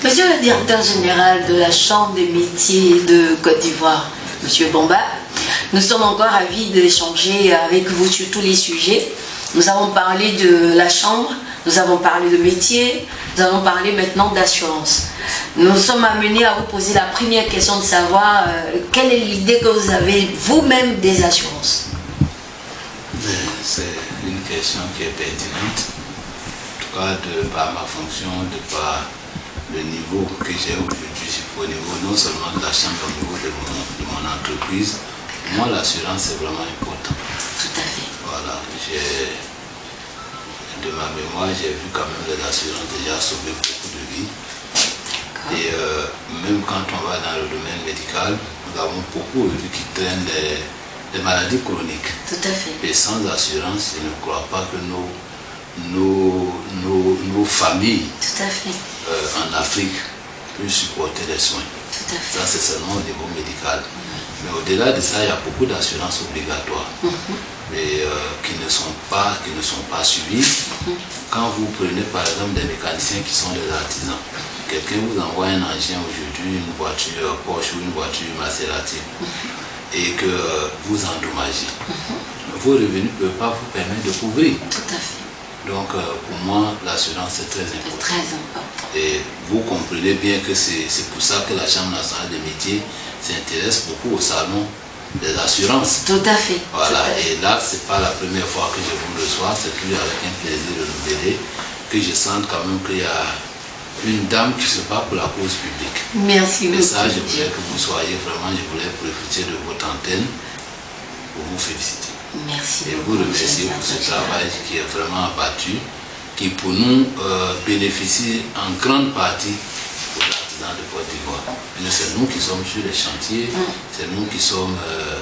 Monsieur le directeur général de la Chambre des métiers de Côte d'Ivoire, Monsieur Bamba, nous sommes encore ravis d'échanger avec vous sur tous les sujets. Nous avons parlé de la Chambre, nous avons parlé de métier, nous allons parler maintenant d'assurance. Nous sommes amenés à vous poser la première question de savoir quelle est l'idée que vous avez vous-même des assurances. C'est une question qui est pertinente. En tout cas, de par ma fonction, de par le niveau que j'ai aujourd'hui, au niveau non seulement de la chambre, au niveau de mon entreprise, pour moi l'assurance c'est vraiment important. Tout à fait. Voilà, de ma mémoire, j'ai vu quand même les assurances déjà sauver beaucoup de vies. Et même quand on va dans le domaine médical, nous avons beaucoup vu qui traînent des maladies chroniques. Tout à fait. Et sans assurance, je ne crois pas que nos familles Tout à fait. En Afrique puissent supporter les soins. Tout à fait. Ça, c'est seulement au niveau médical. Mais au-delà de ça, il y a beaucoup d'assurances obligatoires, mais qui ne sont pas suivies. Quand vous prenez par exemple des mécaniciens qui sont des artisans, quelqu'un vous envoie un engin aujourd'hui, une voiture Porsche ou une voiture Maserati, et que vous endommagez, vos revenus ne peuvent pas vous permettre de couvrir. Tout à fait. Donc pour moi, l'assurance est très importante. Très important. Et vous comprenez bien que c'est pour ça que la Chambre nationale des métiers s'intéresse beaucoup au salon des assurances. Tout à fait. Voilà, Tout à fait. et là, c'est pas la première fois que je vous reçois, c'est toujours avec un plaisir renouvelé que je sente quand même qu'il y a une dame qui se bat pour la cause publique. Merci beaucoup. Et ça, je voulais que vous soyez vraiment, je voulais profiter de votre antenne pour vous féliciter. Merci Et beaucoup. vous remercier pour ce travail qui est vraiment abattu, qui pour nous bénéficie en grande partie aux artisans de Côte d'Ivoire. C'est nous qui sommes sur les chantiers, c'est nous qui sommes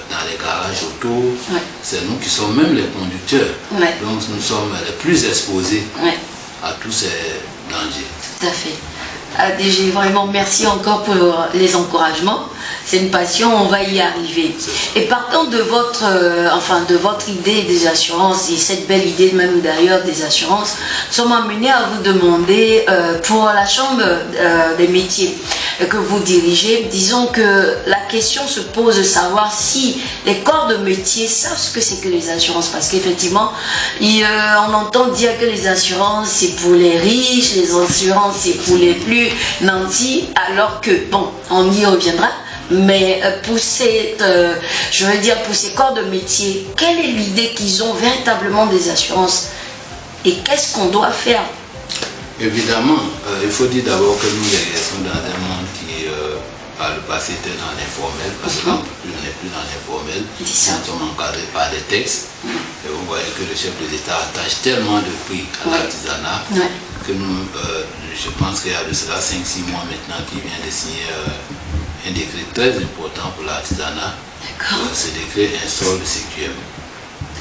dans les garages auto, c'est nous qui sommes même les conducteurs. Donc nous sommes les plus exposés à tous ces dangers. Tout à fait. ADG, vraiment merci encore pour les encouragements. C'est une passion, on va y arriver. Et partant de votre, de votre idée des assurances, et cette belle idée même d'ailleurs des assurances, nous sommes amenés à vous demander pour la Chambre des métiers que vous dirigez, disons que la question se pose de savoir si les corps de métier savent ce que c'est que les assurances, parce qu'effectivement, on entend dire que les assurances c'est pour les riches, les assurances c'est pour les plus nantis, alors que, bon, on y reviendra, mais pour ces corps de métier, quelle est l'idée qu'ils ont véritablement des assurances et qu'est-ce qu'on doit faire? Évidemment, il faut dire d'abord que nous exerçons dans un monde qui, par le passé, était dans l'informel, parce que on n'est plus dans l'informel, nous sommes encadrés par des textes, et vous voyez que le chef de l'État attache tellement de prix à l'artisanat que nous, je pense qu'il y a de cela 5-6 mois maintenant qu'il vient de signer un décret très important pour l'artisanat. Ce décret instaure le CQM.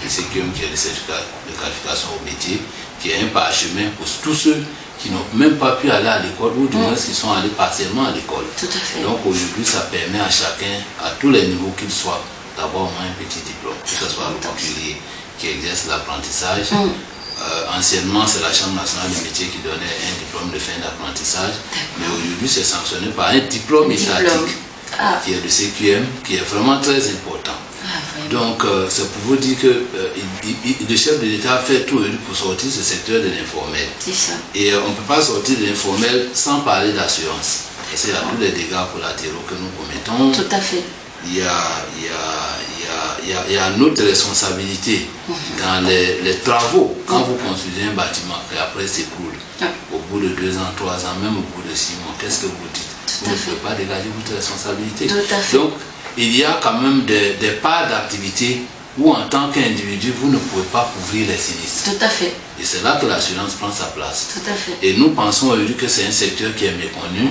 Le CQM qui est le certificat de qualification au métier, qui est un parchemin pour tous ceux qui n'ont même pas pu aller à l'école ou du moins qui sont allés partiellement à l'école. Donc aujourd'hui, ça permet à chacun, à tous les niveaux qu'il soit, d'avoir au moins un petit diplôme, que ce soit le particulier qui exerce l'apprentissage. Anciennement, c'est la Chambre nationale des métiers qui donnait un diplôme de fin d'apprentissage, mais aujourd'hui, c'est sanctionné par un diplôme étatique qui est le CQM, qui est vraiment très important. Donc, c'est pour vous dire que le chef de l'État fait tout pour sortir ce secteur de l'informel. Et on ne peut pas sortir de l'informel sans parler d'assurance. Et c'est à tous les dégâts collatéraux que nous commettons. Tout à fait. Il y a notre responsabilité dans les travaux. Quand vous construisez un bâtiment et après s'écroule, au bout de 2 ans, 3 ans, même au bout de 6 mois, qu'est-ce que vous dites? Vous ne pouvez pas dégager votre responsabilité. Donc, il y a quand même des parts d'activité où en tant qu'individu, vous ne pouvez pas couvrir les sinistres. Tout à fait. Et c'est là que l'assurance prend sa place. Tout à fait. Et nous pensons aujourd'hui que c'est un secteur qui est méconnu.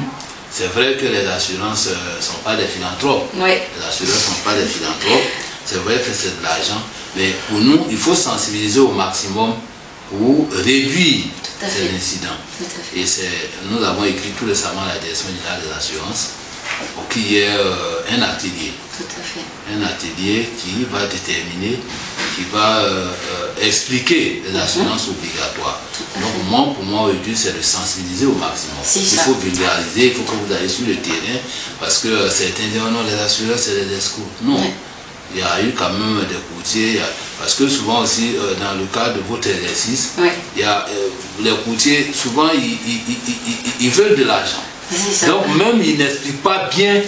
C'est vrai que les assurances ne sont pas des philanthropes. Les assureurs ne sont pas des philanthropes. C'est vrai que c'est de l'argent. Mais pour nous, il faut sensibiliser au maximum pour réduire ces incidents. Et nous avons écrit tout récemment à la direction générale des assurances pour qu'il y ait un atelier. Un atelier qui va déterminer qui va expliquer les assurances obligatoires. Donc pour moi aujourd'hui, c'est de sensibiliser au maximum. Il faut vulgariser, il faut que vous allez sur le terrain, parce que certains disent oh non, les assureurs c'est des escrocs. Non. Il y a eu quand même des courtiers, parce que souvent aussi, dans le cadre de votre exercice, il y a, les courtiers, souvent, ils veulent de l'argent. Donc même, ils n'expliquent pas bien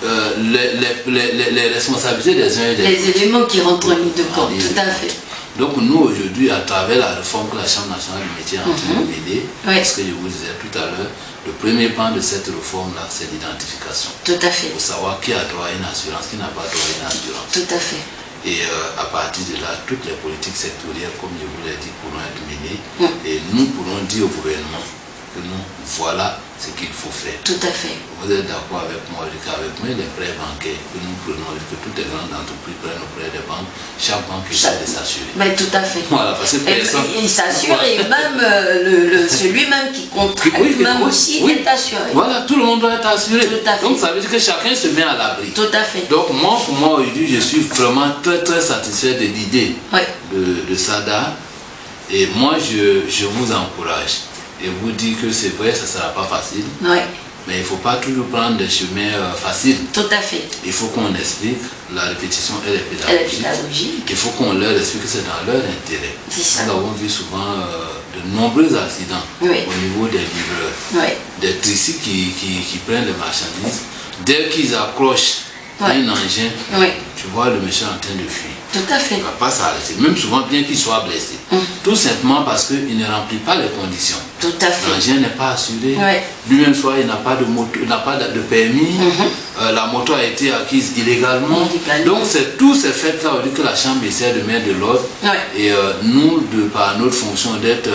les responsabilités des uns et des autres. Les éléments qui rentrent en ligne de compte, tout à fait. Donc nous, aujourd'hui, à travers la réforme que la Chambre nationale du métier est en train de mener, parce que je vous disais tout à l'heure, le premier pan de cette réforme-là, c'est l'identification. Tout à fait. Il faut savoir qui a droit à une assurance, qui n'a pas droit à une assurance. Tout à fait. Et à partir de là, toutes les politiques sectorielles, comme je vous l'ai dit, pourront être menées. Et nous pourrons dire au gouvernement que nous, voilà ce qu'il faut faire. Tout à fait. Vous êtes d'accord avec moi, avec moi, les prêts bancaires que nous prenons, que toutes les grandes entreprises prennent auprès des banques, chaque banque essaie de s'assurer. Mais tout à fait. Voilà, parce que personne... Il s'assure et même celui-même qui contracte aussi est assuré. Voilà, tout le monde doit être assuré. Tout à fait. Donc ça veut dire que chacun se met à l'abri. Tout à fait. Donc moi, pour moi aujourd'hui, je suis vraiment très très satisfait de l'idée de SADA. Et moi, je vous encourage et vous dis que c'est vrai, ça ne sera pas facile. Mais il ne faut pas toujours prendre des chemins faciles. Tout à fait. Il faut qu'on explique, la répétition et la pédagogie. Il faut qu'on leur explique que c'est dans leur intérêt. Nous avons vu souvent de nombreux accidents au niveau des livreurs. Des tricycles qui prennent les marchandises. Dès qu'ils accrochent un engin, tu vois le monsieur en train de fuir. Tout à fait. Il ne va pas s'arrêter, même souvent bien qu'il soit blessé. Tout simplement parce qu'il ne remplit pas les conditions. Tout à fait. L'engin n'est pas assuré. Lui-même, soit il n'a pas de moto, il n'a pas de permis. La moto a été acquise illégalement. Donc c'est tous ces faits-là que la Chambre essaie de mettre de l'ordre. Et nous, par notre fonction d'être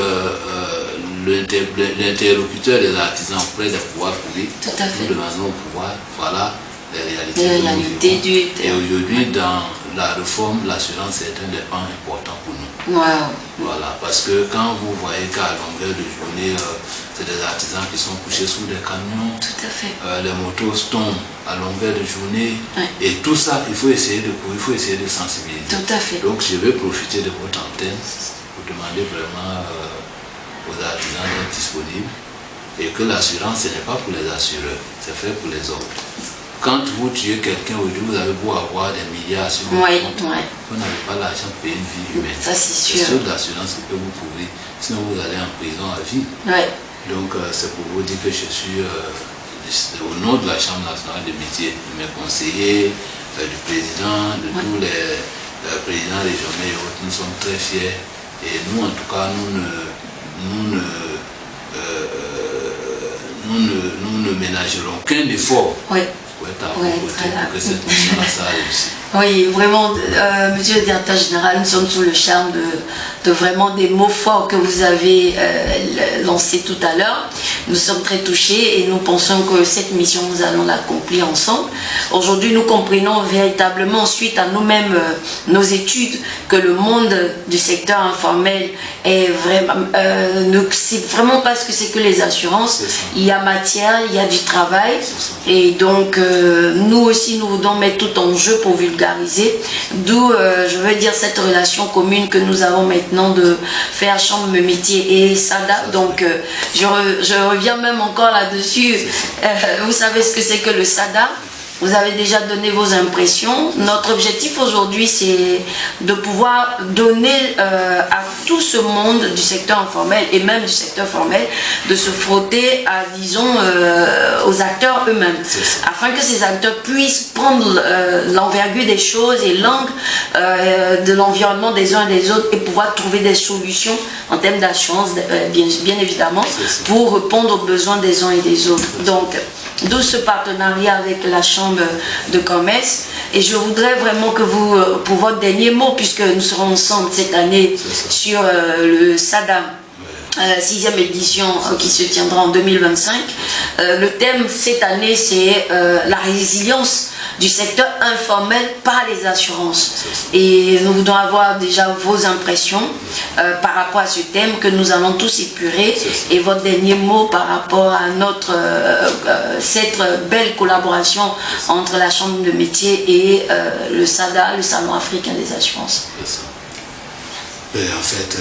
l'interlocuteur des artisans auprès des pouvoirs publics, nous demandons au pouvoir, voilà les réalités. Et aujourd'hui, dans la réforme, l'assurance est un des pans importants pour nous. Voilà, parce que quand vous voyez qu'à longueur de journée, c'est des artisans qui sont couchés sous des camions, les motos tombent à longueur de journée, et tout ça, il faut essayer de sensibiliser. Tout à fait. Donc je vais profiter de votre antenne pour demander vraiment aux artisans d'être disponibles, et que l'assurance, ce n'est pas pour les assureurs, c'est fait pour les autres. Quand vous tuez quelqu'un aujourd'hui, vous avez beau avoir des milliards sur votre compte, vous n'avez pas l'argent pour payer une vie humaine. Ça, c'est sûr. C'est l'assurance qui peut vous couvrir, sinon vous allez en prison à vie. Donc c'est pour vous dire que je suis au nom de la Chambre nationale des métiers, de mes conseillers, du président, de tous les présidents régionaux et autres. Nous sommes très fiers et nous, en tout cas, nous ne ménagerons qu'un effort. Que cette mission-là, ça réussit. Oui, vraiment, monsieur le directeur général, nous sommes sous le charme de vraiment des mots forts que vous avez lancés tout à l'heure. Nous sommes très touchés et nous pensons que cette mission, nous allons l'accomplir ensemble. Aujourd'hui, nous comprenons véritablement, suite à nous-mêmes, nos études, que le monde du secteur informel est vraiment, ne sait vraiment pas ce que c'est que les assurances. Il y a matière, il y a du travail. Et donc, nous aussi, nous voulons mettre tout en jeu pour vulgariser. D'où, je veux dire, cette relation commune que nous avons maintenant de faire Chambre de métier et SADA. Donc, je reviens même encore là-dessus. Vous savez ce que c'est que le SADA? Vous avez déjà donné vos impressions. Notre objectif aujourd'hui, c'est de pouvoir donner à tout ce monde du secteur informel et même du secteur formel de se frotter à, disons, aux acteurs eux-mêmes, afin que ces acteurs puissent prendre l'envergure des choses et l'angle de l'environnement des uns et des autres et pouvoir trouver des solutions en termes d'assurance, bien évidemment, pour répondre aux besoins des uns et des autres. Donc, d'où ce partenariat avec la Chambre de commerce. Et je voudrais vraiment que vous, pour votre dernier mot, puisque nous serons ensemble cette année sur le SADA, 6e édition qui se tiendra en 2025. Le thème cette année, c'est la résilience du secteur informel par les assurances. Et nous voudrons avoir déjà vos impressions par rapport à ce thème que nous allons tous épurer et votre dernier mot par rapport à cette belle collaboration entre la Chambre de métier et le SADA, le Salon africain des assurances. En fait,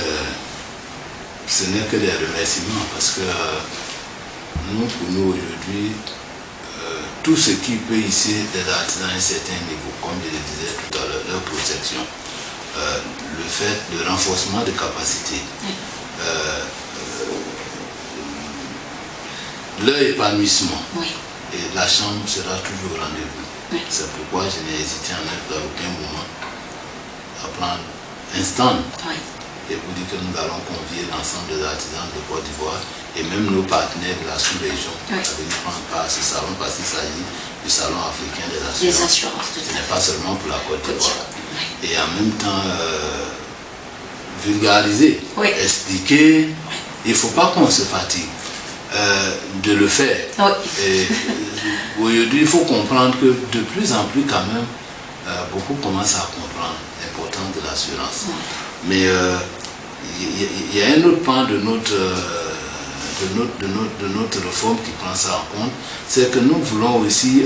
ce n'est que des remerciements parce que pour nous aujourd'hui, tout ce qui peut ici des artisans à un certain niveau, comme je le disais tout à l'heure, leur protection, le fait de renforcement de capacité, leur épanouissement, et la Chambre sera toujours au rendez-vous. C'est pourquoi je n'ai hésité en aucun moment à prendre un stand et vous dire que nous allons convier l'ensemble des artisans de Côte d'Ivoire et même nos partenaires de la sous-région à venir prendre part à ce salon parce qu'il s'agit du Salon africain des assurances. Ce n'est pas seulement pour la Côte d'Ivoire. Et en même temps, vulgariser, expliquer, il ne faut pas qu'on se fatigue de le faire. Aujourd'hui, il faut comprendre que de plus en plus quand même, beaucoup commencent à comprendre l'importance de l'assurance. Mais il y a un autre pan de notre réforme qui prend ça en compte, c'est que nous voulons aussi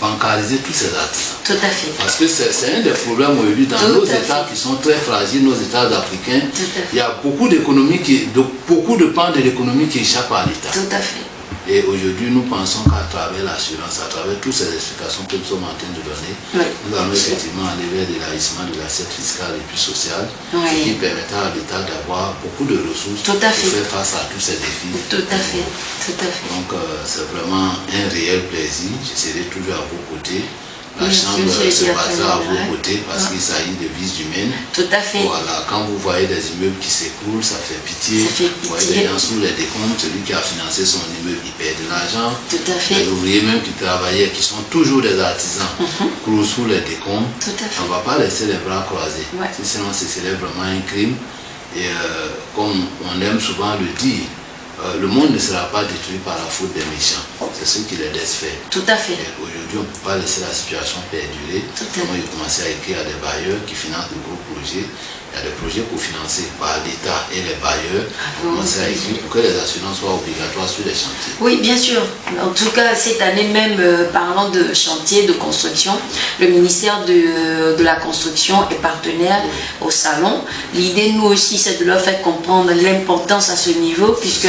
bancariser tous ces artisans. Tout à fait. Parce que c'est un des problèmes aujourd'hui dans nos États qui sont très fragiles, nos États africains. Il y a beaucoup d'économies, beaucoup de pans de l'économie qui échappent à l'État. Tout à fait. Et aujourd'hui, nous pensons qu'à travers l'assurance, à travers toutes ces explications que nous sommes en train de donner, nous allons effectivement aller vers l'élargissement de l'assiette fiscale et puis sociale, ce qui permettra à l'État d'avoir beaucoup de ressources pour faire face à tous ces défis. Tout à fait. Donc, c'est vraiment un réel plaisir. Je serai toujours à vos côtés. La Chambre se basera à vos côtés parce qu'il s'agit de vies humaines. Tout à fait. Voilà, quand vous voyez des immeubles qui s'écroulent, ça fait pitié. Vous voyez des gens sous les décombres, celui qui a financé son immeuble, il perd de l'argent. Tout à fait. Les ouvriers même qui travaillaient, qui sont toujours des artisans, coulent sous les décombres. On ne va pas laisser les bras croisés. Sinon, ce serait vraiment un crime. Et comme on aime souvent le dire, le monde ne sera pas détruit par la faute des méchants. C'est ce qui les laisse faire. Tout à fait. Aujourd'hui, on ne peut pas laisser la situation perdurer. On va commencer à écrire à des bailleurs qui financent de gros projets. Il y a des projets cofinancés par l'État et les bailleurs. On commence à écrire pour que les assurances soient obligatoires sur les chantiers. Oui, bien sûr. En tout cas, cette année même, parlant de chantier, de construction, le ministère de la Construction est partenaire au salon. L'idée, nous aussi, c'est de leur faire comprendre l'importance à ce niveau, puisque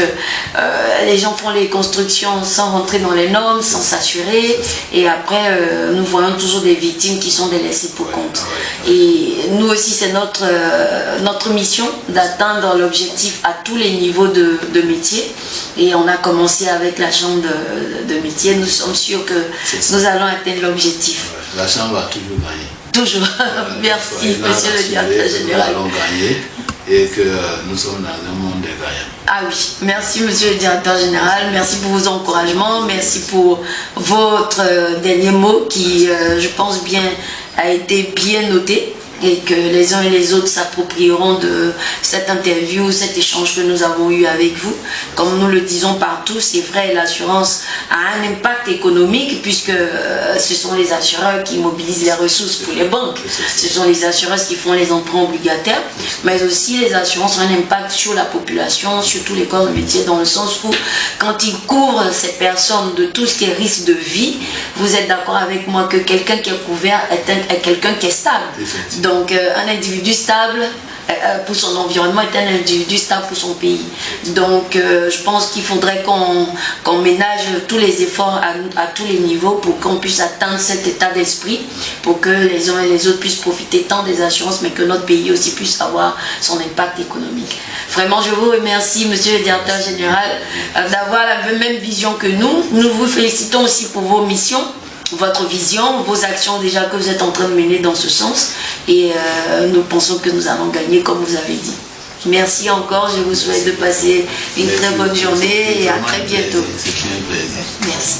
les gens font les constructions sans rentrer dans les normes, sans s'assurer. Et après, nous voyons toujours des victimes qui sont délaissées pour compte. Et nous aussi, c'est notre mission d'atteindre l'objectif à tous les niveaux de métier. Et on a commencé avec la Chambre de métier. Nous sommes sûrs que nous allons atteindre l'objectif. La Chambre a toujours gagné. Toujours. Merci, monsieur le directeur général. Nous allons gagner et que nous sommes dans un monde de gagnants. Ah oui, merci monsieur le directeur général, merci pour vos encouragements, merci pour votre dernier mot qui, je pense bien, a été bien noté. Et que les uns et les autres s'approprieront de cette interview, cet échange que nous avons eu avec vous. Comme nous le disons partout, c'est vrai, l'assurance a un impact économique puisque ce sont les assureurs qui mobilisent les ressources pour les banques. Ce sont les assureurs qui font les emprunts obligataires, mais aussi les assurances ont un impact sur la population, sur tous les corps de métier, dans le sens où quand ils couvrent ces personnes de tout ce qui est risque de vie, vous êtes d'accord avec moi que quelqu'un qui est couvert est quelqu'un qui est stable. Donc un individu stable pour son environnement est un individu stable pour son pays. Donc je pense qu'il faudrait qu'on ménage tous les efforts à tous les niveaux pour qu'on puisse atteindre cet état d'esprit, pour que les uns et les autres puissent profiter tant des assurances, mais que notre pays aussi puisse avoir son impact économique. Vraiment, je vous remercie, monsieur le directeur général, d'avoir la même vision que nous. Nous vous félicitons aussi pour vos missions, votre vision, vos actions déjà que vous êtes en train de mener dans ce sens, et nous pensons que nous allons gagner comme vous avez dit. Merci encore, je vous souhaite de passer une très bonne journée et à très bientôt. C'est un plaisir. Merci.